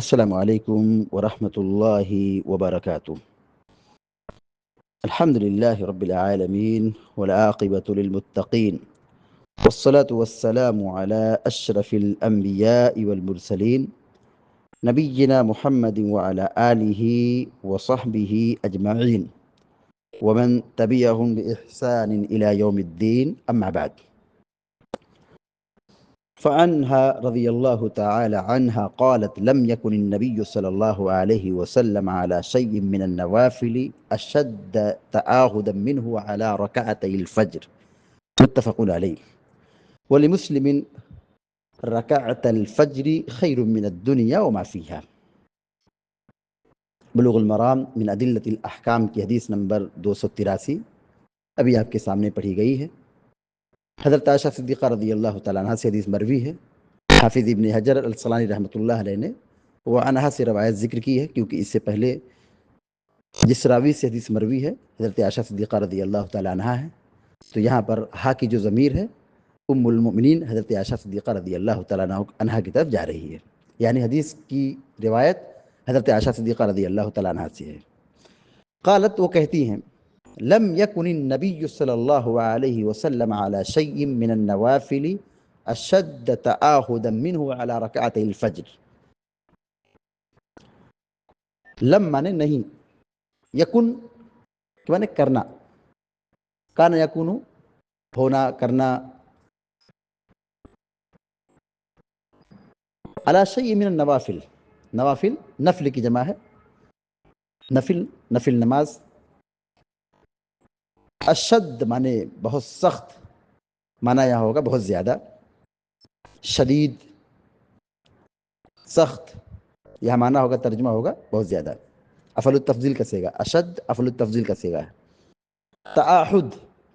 السلام علیکم ورحمۃ اللہ وبرکاتہ۔ الحمد للہ رب العالمین والعاقبۃ للمتقین والصلاة والسلام على اشرف الانبیاء والمرسلین نبینا محمد وعلى آلہ وصحبہ اجمعین ومن تبعهم بإحسان إلى يوم الدين أما بعد، فعنها رضي الله تعالى عنها قالت لم يكن النبي صلى الله عليه وسلم على شيء من النوافل أشد تعاهدا منه على ركعتي الفجر، متفق عليه، ولمسلم ركعت الفجر خير من الدنيا وما فيها۔ بلوغ المرام من ادلۃ الاحکام کی حدیث نمبر 283 ابھی آپ کے سامنے پڑھی گئی ہے۔ حضرت عائشہ صدیقہ رضی اللہ تعالیٰ عنہ سے حدیث مروی ہے۔ حافظ ابن حجر العسقلانی رحمۃ اللہ علیہ نے وہ عنہا سے روایت ذکر کی ہے، کیونکہ اس سے پہلے جس راوی سے حدیث مروی ہے حضرت عائشہ صدیقہ رضی اللہ تعالیٰ عنہ ہے، تو یہاں پر ہا کی جو ضمیر ہے ام المؤمنین حضرت عائشہ صدیقہ رضی اللہ تعالیٰ عنہ کی طرف جا رہی ہے، یعنی حدیث کی روایت حضرت عائشہ صدیقہ رضی اللہ تعالیٰ عنہ سے ہے۔ قالت، وہ کہتی ہیں، لم يكن النبي صلی اللہ علیہ وسلم على شيء من النوافل اشد تعاہدا منه على ركعتي الفجر۔ لم مانے نہیں، یکن مانے کرنا، کان یکون ہونا کرنا، على شيء من النوافل، نوافل نفل کی جمع ہے، نفل نماز، اشد مانے بہت سخت، مانا یہاں ہوگا بہت زیادہ، شدید، سخت، یہاں مانا ہوگا ترجمہ ہوگا بہت زیادہ، افعل التفضیل کا صیغہ، اشد افعل التفضیل کا صیغہ ہے۔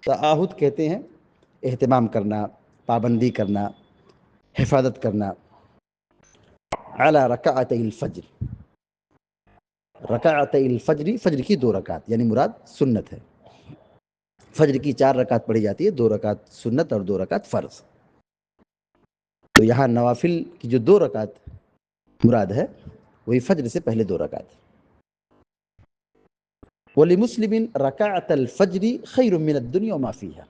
تعاہد کہتے ہیں اہتمام کرنا، پابندی کرنا، حفاظت کرنا۔ علی رکعتي الفجر، رکعتي الفجر، فجر کی 2 رکعت یعنی مراد سنت ہے۔ فجر کی 4 رکعت پڑھی جاتی ہے، 2 رکعت سنت اور 2 رکعت فرض۔ تو یہاں نوافل کی جو 2 رکعت مراد ہے وہی فجر سے پہلے 2 رکعت۔ وَلِمُسْلِمٍ رَكَعَةَ الْفَجْرِ خَيْرٌ مِّنَ الدُّنْيَا وَمَا فِيهَا۔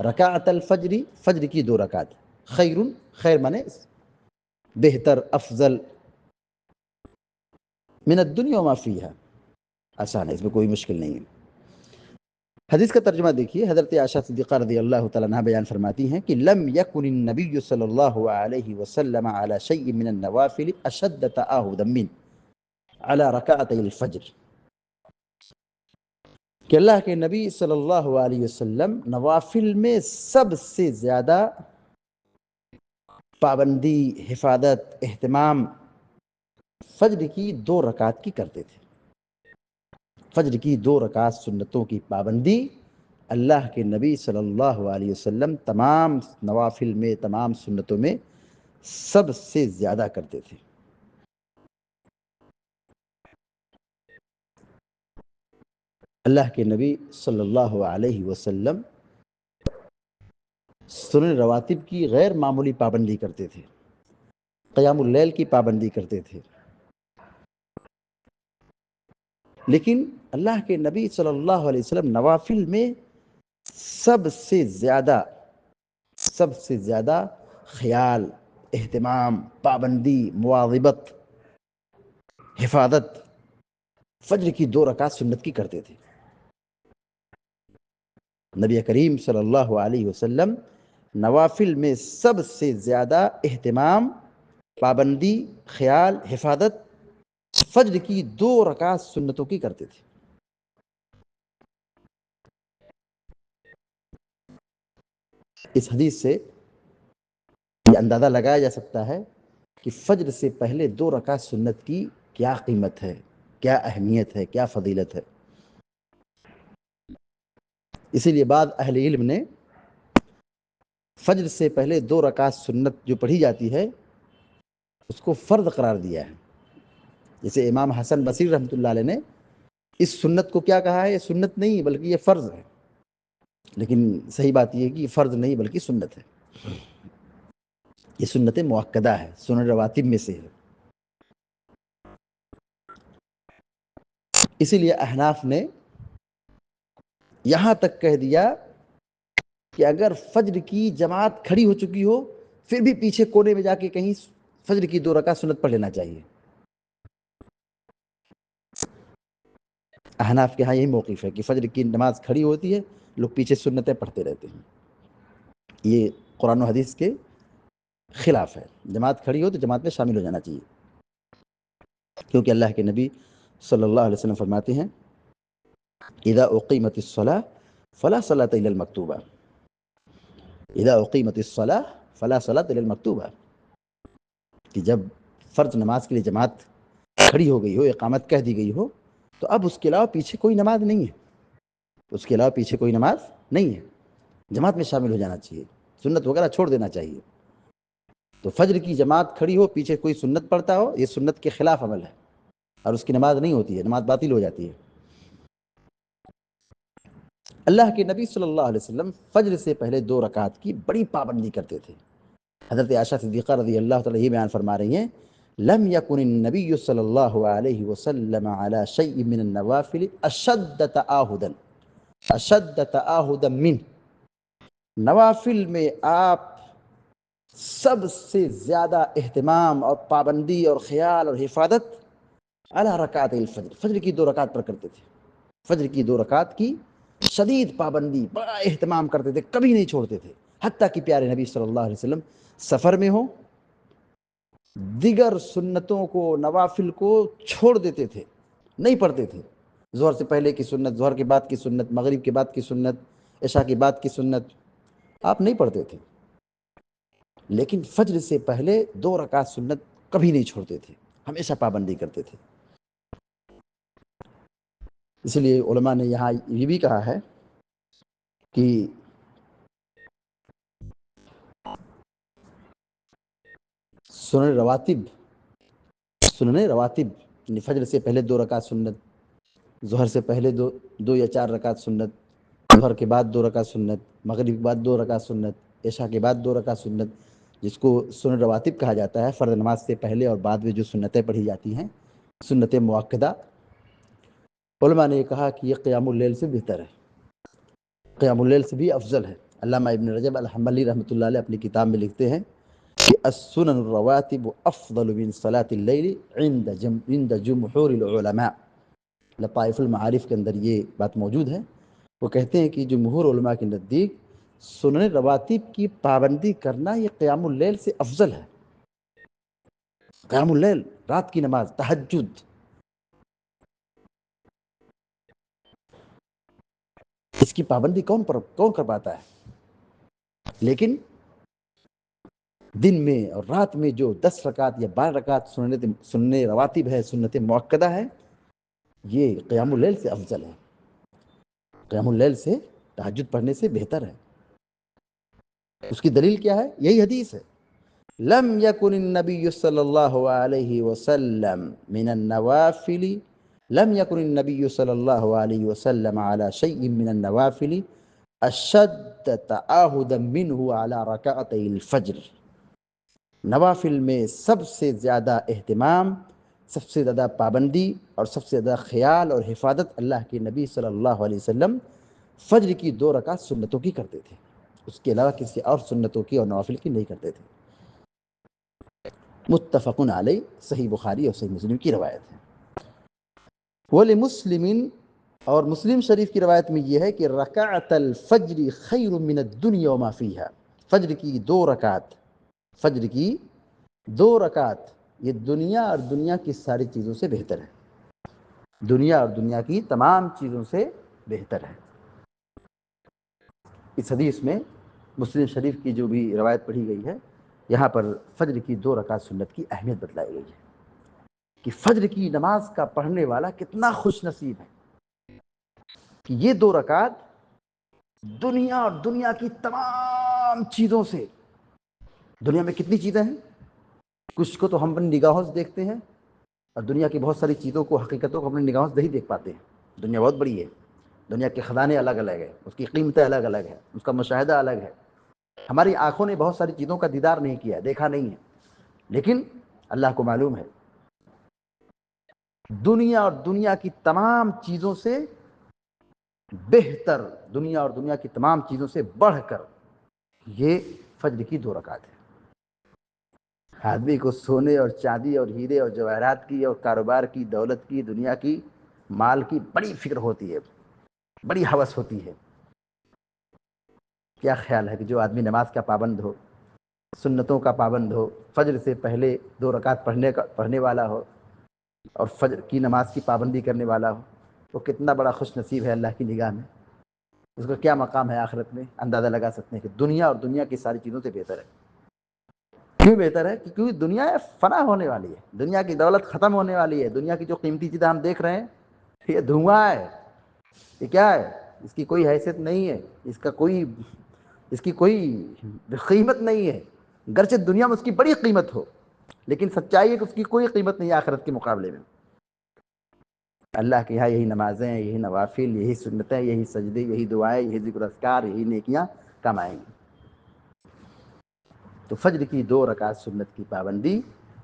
رکعت الفجر، فجر کی 2 رکعت، خیر، خیر مانے بہتر، افضل، من الدنیا وما فیہا، آسان ہے، اس میں کوئی مشکل نہیں ہے۔ حدیث کا ترجمہ دیکھیے، حضرت عائشہ صدیقہ رضی اللہ تعالیٰ عنہ بیان فرماتی ہیں کہ لم یکن النبی صلی اللہ علیہ وسلم علی شیء من النوافل اشد تعاہدا من علی رکعتي الفجر، کہ اللہ کے نبی صلی اللہ علیہ وسلم نوافل میں سب سے زیادہ پابندی، حفاظت، اہتمام فجر کی 2 رکعت کی کرتے تھے۔ فجر کی 2 رکعت سنتوں کی پابندی اللہ کے نبی صلی اللہ علیہ وسلم تمام نوافل میں، تمام سنتوں میں سب سے زیادہ کرتے تھے۔ اللہ کے نبی صلی اللہ علیہ وسلم سنن رواتب کی غیر معمولی پابندی کرتے تھے، قیام اللیل کی پابندی کرتے تھے، لیکن اللہ کے نبی صلی اللہ علیہ وسلم نوافل میں سب سے زیادہ خیال، اہتمام، پابندی، مواظبت، حفاظت فجر کی 2 رکعت سنت کی کرتے تھے۔ نبی کریم صلی اللہ علیہ وسلم نوافل میں سب سے زیادہ اہتمام، پابندی، خیال، حفاظت فجر کی 2 رکعت سنتوں کی کرتے تھے۔ اس حدیث سے یہ اندازہ لگایا جا سکتا ہے کہ فجر سے پہلے 2 رکعت سنت کی کیا قیمت ہے، کیا اہمیت ہے، کیا فضیلت ہے۔ اسی لیے بعض اہل علم نے فجر سے پہلے 2 رکعت سنت جو پڑھی جاتی ہے اس کو فرض قرار دیا ہے۔ جیسے امام حسن بصری رحمۃ اللہ علیہ نے اس سنت کو کیا کہا ہے، یہ سنت نہیں بلکہ یہ فرض ہے، لیکن صحیح بات یہ ہے کہ یہ فرض نہیں بلکہ سنت ہے، یہ سنت مؤکدہ ہے، سنن رواتب میں سے ہے۔ اسی لیے احناف نے یہاں تک کہہ دیا کہ اگر فجر کی جماعت کھڑی ہو چکی ہو پھر بھی پیچھے کونے میں جا کے کہیں فجر کی 2 رکعت سنت پڑھ لینا چاہیے۔ احناف کے ہاں یہی موقف ہے کہ فجر کی نماز کھڑی ہوتی ہے، لوگ پیچھے سنتیں پڑھتے رہتے ہیں۔ یہ قرآن و حدیث کے خلاف ہے۔ جماعت کھڑی ہو تو جماعت میں شامل ہو جانا چاہیے، کیونکہ اللہ کے نبی صلی اللہ علیہ وسلم فرماتے ہیں اذا اقیمت الصلاۃ فلا صلاۃ الا المکتوبہ، اذا اقیمت الصلاۃ فلا صلاۃ الا المکتوبہ، کہ جب فرض نماز کے لیے جماعت کھڑی ہو گئی ہو، اقامت کہہ دی گئی ہو، تو اب اس کے علاوہ پیچھے کوئی نماز نہیں ہے، اس کے علاوہ پیچھے کوئی نماز نہیں ہے، جماعت میں شامل ہو جانا چاہیے، سنت وغیرہ چھوڑ دینا چاہیے۔ تو فجر کی جماعت کھڑی ہو، پیچھے کوئی سنت پڑھتا ہو، یہ سنت کے خلاف عمل ہے اور اس کی نماز نہیں ہوتی ہے، نماز باطل ہو جاتی ہے۔ اللہ کے نبی صلی اللہ علیہ وسلم فجر سے پہلے 2 رکعت کی بڑی پابندی کرتے تھے۔ حضرت عائشہ صدیقہ رضی اللہ تعالیٰ یہ بیان فرما رہی ہیں لم يكن النبي صلی اللہ علیہ وسلم على شيء من النوافل اشد تعاہدا من، نوافل میں آپ سب سے زیادہ اہتمام اور پابندی اور خیال اور حفاظت علی رکعت الفجر، فجر کی 2 رکعت پر کرتے تھے۔ فجر کی 2 رکعت کی شدید پابندی، بڑا اہتمام کرتے تھے، کبھی نہیں چھوڑتے تھے، حتیٰ کہ پیارے نبی صلی اللہ علیہ وسلم سفر میں ہوں، دیگر سنتوں کو، نوافل کو چھوڑ دیتے تھے، نہیں پڑھتے تھے۔ ظہر سے پہلے کی سنت، ظہر کے بعد کی سنت، مغرب کے بعد کی سنت، عشاء کے بعد کی سنت آپ نہیں پڑھتے تھے، لیکن فجر سے پہلے 2 رکعت سنت کبھی نہیں چھوڑتے تھے، ہمیشہ پابندی کرتے تھے۔ اس لیے علماء نے یہاں یہ بھی کہا ہے کہ سنن رواتب یعنی فجر سے پہلے 2 رکعت سنت، ظہر سے پہلے دو یا 4 رکعت سنت، ظہر کے بعد 2 رکعت سنت، مغرب کے بعد 2 رکعت سنت، عشاء کے بعد 2 رکعت سنت، جس کو سنن رواتب کہا جاتا ہے، فرض نماز سے پہلے اور بعد میں جو سنتیں پڑھی جاتی ہیں، سنت مؤکدہ۔ علماء نے یہ کہا کہ یہ قیام اللیل سے بہتر ہے، قیام اللیل سے بھی افضل ہے۔ علامہ ابن رجب الحنبلی رحمۃ اللہ علیہ اپنی کتاب میں لکھتے ہیں کہ السنن الرواتب افضل من صلاة اللیل عند جمہور العلماء، لطائف المعارف کے اندر یہ بات موجود ہے۔ وہ کہتے ہیں کہ جمہور علماء کے نزدیک سنن رواتب کی پابندی کرنا یہ قیام اللیل سے افضل ہے۔ قیام اللیل، رات کی نماز، تہجد، اس کی پابندی کون کر پاتا ہے؟ لیکن دن میں اور رات میں جو 10 رکعت یا 12 رکعت سنن رواتب ہے، سنت مؤکدہ ہے، یہ قیام اللیل سے افضل ہے، قیام اللیل سے، تہجد پڑھنے سے بہتر ہے۔ اس کی دلیل کیا ہے؟ یہی حدیث ہے لم يكن النبي صلی اللہ علیہ وسلم من النوافل لم يكن النبي صلی اللہ علیہ وسلم على شيء من النوافل اشد تعاہدا منه على رکعتي الفجر، نوافل میں سب سے زیادہ اہتمام، سب سے زیادہ پابندی اور سب سے زیادہ خیال اور حفاظت اللہ کے نبی صلی اللہ علیہ وسلم فجر کی 2 رکعت سنتوں کی کرتے تھے، اس کے علاوہ کسی اور سنتوں کی اور نوافل کی نہیں کرتے تھے۔ متفق علیہ، صحیح بخاری اور صحیح مسلم کی روایت ہے۔ وَلِمُسْلِمٍ، اور مسلم شریف کی روایت میں یہ ہے کہ رکعت الفجر خیر من الدنیا وما فیہا، فجر کی 2 رکعت، فجر کی 2 رکعت یہ دنیا اور دنیا کی ساری چیزوں سے بہتر ہے، دنیا اور دنیا کی تمام چیزوں سے بہتر ہے۔ اس حدیث میں مسلم شریف کی جو بھی روایت پڑھی گئی ہے، یہاں پر فجر کی 2 رکعت سنت کی اہمیت بتلائی گئی ہے کہ فجر کی نماز کا پڑھنے والا کتنا خوش نصیب ہے کہ یہ 2 رکعت دنیا اور دنیا کی تمام چیزوں سے، دنیا میں کتنی چیزیں ہیں، کچھ کو تو ہم اپنی نگاہوں سے دیکھتے ہیں اور دنیا کی بہت ساری چیزوں کو، حقیقتوں کو اپنی نگاہوں سے نہیں دیکھ پاتے ہیں۔ دنیا بہت بڑی ہے، دنیا کے خزانے الگ الگ ہیں، اس کی قیمتیں الگ الگ ہیں، اس کا مشاہدہ الگ ہے۔ ہماری آنکھوں نے بہت ساری چیزوں کا دیدار نہیں کیا، دیکھا نہیں ہے، لیکن اللہ کو معلوم ہے۔ دنیا اور دنیا کی تمام چیزوں سے بہتر، دنیا اور دنیا کی تمام چیزوں سے بڑھ کر یہ فجر کی 2 رکعت ہے۔ آدمی کو سونے اور چاندی اور ہیرے اور جواہرات کی اور کاروبار کی، دولت کی، دنیا کی، مال کی بڑی فکر ہوتی ہے، بڑی ہوس ہوتی ہے۔ کیا خیال ہے کہ جو آدمی نماز کا پابند ہو، سنتوں کا پابند ہو، فجر سے پہلے 2 رکعت پڑھنے والا ہو اور فجر کی نماز کی پابندی کرنے والا ہو، وہ کتنا بڑا خوش نصیب ہے اللہ کی نگاہ میں، اس کا کیا مقام ہے آخرت میں۔ اندازہ لگا سکتے ہیں کہ دنیا اور دنیا کی ساری چیزوں سے بہتر ہے۔ کیوں بہتر ہے؟ کیونکہ دنیا فنا ہونے والی ہے، دنیا کی دولت ختم ہونے والی ہے، دنیا کی جو قیمتی چیزیں ہم دیکھ رہے ہیں یہ دھواں ہے، یہ کیا ہے، اس کی کوئی حیثیت نہیں ہے، اس کی کوئی قیمت نہیں ہے، گرچہ دنیا میں اس کی بڑی قیمت ہو، لیکن سچائی ہے کہ اس کی کوئی قیمت نہیں ہے آخرت کے مقابلے میں۔ اللہ کے یہاں یہی نمازیں، یہی نوافل، یہی سنتیں، یہی سجدے، یہی دعائیں، یہی ذکر اذکار، یہی نیکیاں کم آئیں گی۔ تو فجر کی 2 رکعت سنت کی پابندی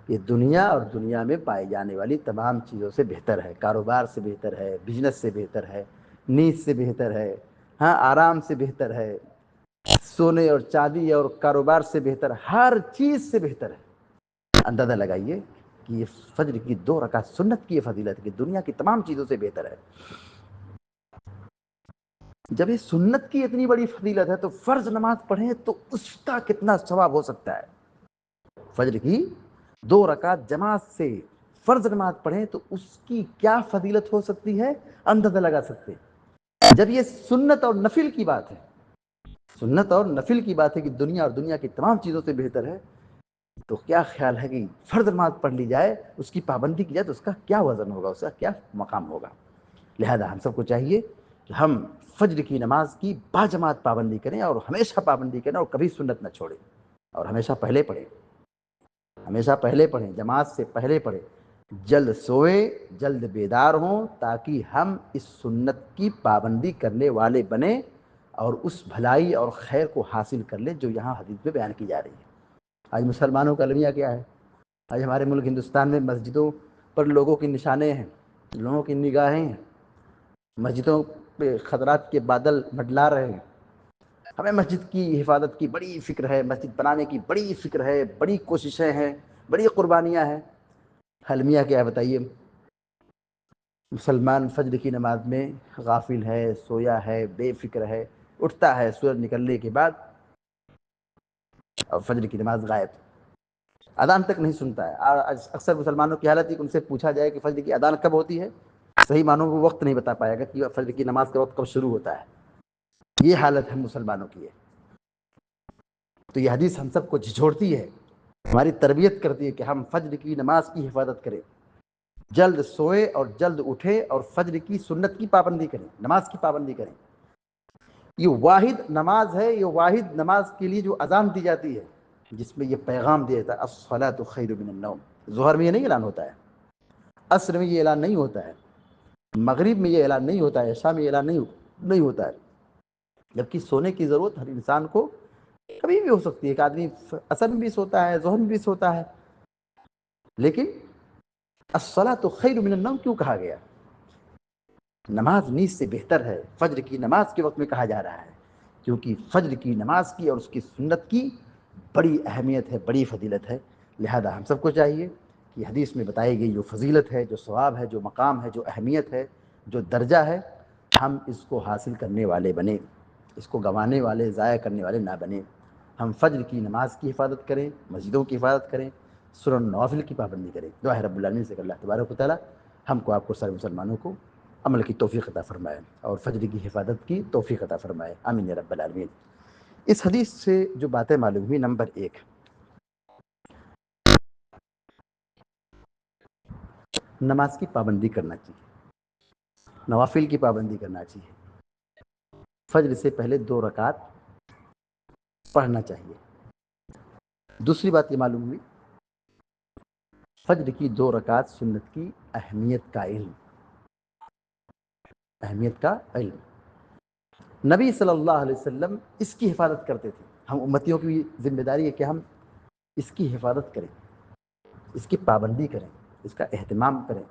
یہ دنیا اور دنیا میں پائی جانے والی تمام چیزوں سے بہتر ہے، کاروبار سے بہتر ہے، بزنس سے بہتر ہے، نیند سے بہتر ہے، ہاں آرام سے بہتر ہے، سونے اور چاندی اور کاروبار سے بہتر، ہر چیز سے بہتر ہے۔ اندازہ لگائیے کہ یہ فجر کی 2 رکعت سنت کی یہ فضیلت کی دنیا کی تمام چیزوں سے بہتر ہے۔ جب یہ سنت کی اتنی بڑی فضیلت ہے تو فرض نماز پڑھیں تو اس کا کتنا ثواب ہو سکتا ہے۔ فجر کی 2 رکعت جماعت سے فرض نماز پڑھیں تو اس کی کیا فضیلت ہو سکتی ہے، اندازہ لگا سکتے ہیں۔ جب یہ سنت اور نفل کی بات ہے، سنت اور نفل کی بات ہے کہ دنیا اور دنیا کی تمام چیزوں سے بہتر ہے، تو کیا خیال ہے کہ فرض نماز پڑھ لی جائے، اس کی پابندی کی جائے تو اس کا کیا وزن ہوگا، اس کا کیا مقام ہوگا۔ لہذا ہم سب کو چاہیے کہ ہم فجر کی نماز کی باجماعت پابندی کریں اور ہمیشہ پابندی کریں اور کبھی سنت نہ چھوڑیں، اور ہمیشہ پہلے پڑھیں، ہمیشہ پہلے پڑھیں، جماعت سے پہلے پڑھیں، جلد سوئے جلد بیدار ہوں تاکہ ہم اس سنت کی پابندی کرنے والے بنیں اور اس بھلائی اور خیر کو حاصل کر لیں جو یہاں حدیث میں بیان کی جا رہی ہے۔ آج مسلمانوں کا المیہ کیا ہے؟ آج ہمارے ملک ہندوستان میں مسجدوں پر لوگوں کی نشانیں ہیں، لوگوں کی نگاہیں ہیں، مسجدوں پہ خطرات کے بادل منڈلا رہے ہیں۔ ہمیں مسجد کی حفاظت کی بڑی فکر ہے، مسجد بنانے کی بڑی فکر ہے، بڑی کوششیں ہیں، بڑی قربانیاں ہیں۔ المیہ کیا ہے بتائیے؟ مسلمان فجر کی نماز میں غافل ہے، سویا ہے، بے فکر ہے، اٹھتا ہے سورج نکلنے کے بعد اور فجر کی نماز غائب، اذان تک نہیں سنتا ہے۔ اکثر مسلمانوں کی حالت ہے کہ ان سے پوچھا جائے کہ فجر کی اذان کب ہوتی ہے، صحیح معنوں وہ وقت نہیں بتا پائے گا کہ فجر کی نماز کا وقت کب شروع ہوتا ہے۔ یہ حالت ہے مسلمانوں کی ہے۔ تو یہ حدیث ہم سب کو جھنجھوڑتی ہے، ہماری تربیت کرتی ہے کہ ہم فجر کی نماز کی حفاظت کریں، جلد سوئے اور جلد اٹھے اور فجر کی سنت کی پابندی کریں، نماز کی پابندی کریں۔ یہ واحد نماز ہے، یہ واحد نماز کے لیے جو اذان دی جاتی ہے جس میں یہ پیغام دیا جاتا ہے الصلاۃ خیر من النوم۔ ظہر میں یہ نہیں اعلان ہوتا ہے، عصر میں یہ اعلان نہیں ہوتا ہے، مغرب میں یہ اعلان نہیں ہوتا ہے، عشاء میں یہ اعلان نہیں ہوتا ہے، جبکہ سونے کی ضرورت ہر انسان کو کبھی بھی ہو سکتی ہے۔ ایک آدمی عصر میں بھی سوتا ہے، ظہر میں بھی سوتا ہے، لیکن الصلاۃ خیر من النوم کیوں کہا گیا؟ نماز نیند سے بہتر ہے، فجر کی نماز کے وقت میں کہا جا رہا ہے کیونکہ فجر کی نماز کی اور اس کی سنت کی بڑی اہمیت ہے، بڑی فضیلت ہے۔ لہذا ہم سب کو چاہیے کہ حدیث میں بتائی گئی جو فضیلت ہے، جو ثواب ہے، جو مقام ہے، جو اہمیت ہے، جو درجہ ہے، ہم اس کو حاصل کرنے والے بنیں، اس کو گنوانے والے، ضائع کرنے والے نہ بنیں۔ ہم فجر کی نماز کی حفاظت کریں، مسجدوں کی حفاظت کریں، سنن نوافل کی پابندی کریں۔ دعا ہے رب العالمین سے کہ اللہ تبارک و تعالیٰ ہم کو، آپ کو، سارے مسلمانوں کو عمل کی توفیق عطا فرمائے اور فجر کی حفاظت کی توفیق عطا فرمائے، آمین یا رب العالمین۔ اس حدیث سے جو باتیں معلوم ہوئی، نمبر 1، نماز کی پابندی کرنا چاہیے، نوافل کی پابندی کرنا چاہیے، فجر سے پہلے 2 رکعت پڑھنا چاہیے۔ دوسری بات یہ معلوم ہوئی فجر کی 2 رکعت سنت کی اہمیت کا علم، اہمیت کا علم۔ نبی صلی اللہ علیہ وسلم اس کی حفاظت کرتے تھے۔ ہم امتیوں کی ذمہ داری ہے کہ ہم اس کی حفاظت کریں، اس کی پابندی کریں، اس کا اہتمام کریں،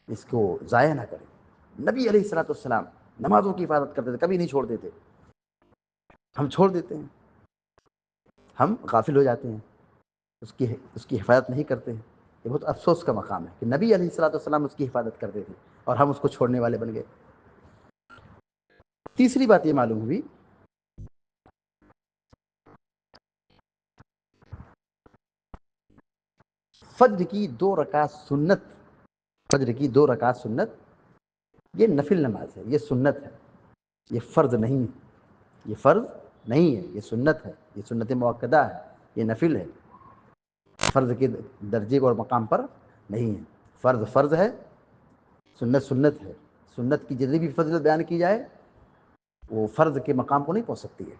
اس کو ضائع نہ کریں. نبی علیہ الصلوۃ والسلام نمازوں کی حفاظت کرتے تھے, کبھی نہیں چھوڑ دیتے. ہم چھوڑ دیتے ہیں, ہم غافل ہو جاتے ہیں, اس کی حفاظت نہیں کرتے ہیں. یہ بہت افسوس کا مقام ہے کہ نبی علیہ الصلوۃ والسلام اس کی حفاظت کرتے تھے اور ہم اس کو چھوڑنے والے بن گئے. تیسری بات یہ معلوم ہوئی, فجر کی 2 رکعت سنت, فجر کی 2 رکعت سنت یہ نفل نماز ہے, یہ سنت ہے, یہ فرض نہیں ہے. یہ فرض نہیں ہے, یہ سنت ہے, یہ سنت مؤکدہ ہے, یہ نفل ہے, فرض کے درجے اور مقام پر نہیں ہے. فرض فرض ہے, سنت سنت ہے. سنت کی جتنی بھی فضیلت بیان کی جائے وہ فرض کے مقام کو نہیں پہنچ سکتی ہے.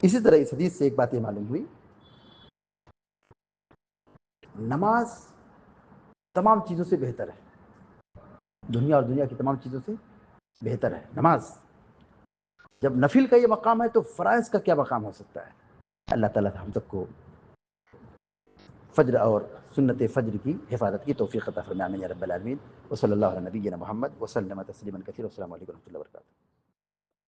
اسی طرح اس حدیث سے ایک بات یہ معلوم ہوئی, نماز تمام چیزوں سے بہتر ہے, دنیا اور دنیا کی تمام چیزوں سے بہتر ہے نماز. جب نفل کا یہ مقام ہے تو فرائض کا کیا مقام ہو سکتا ہے. اللہ تعالیٰ ہم سب کو فجر اور سنت فجر کی حفاظت کی توفیق عطا فرمائے, آمین یا رب العالمین. وصلی اللہ علی نبینا محمد وسلم تسلیما کثیرا. السلام علیکم و رحمۃ اللہ وبرکاتہ.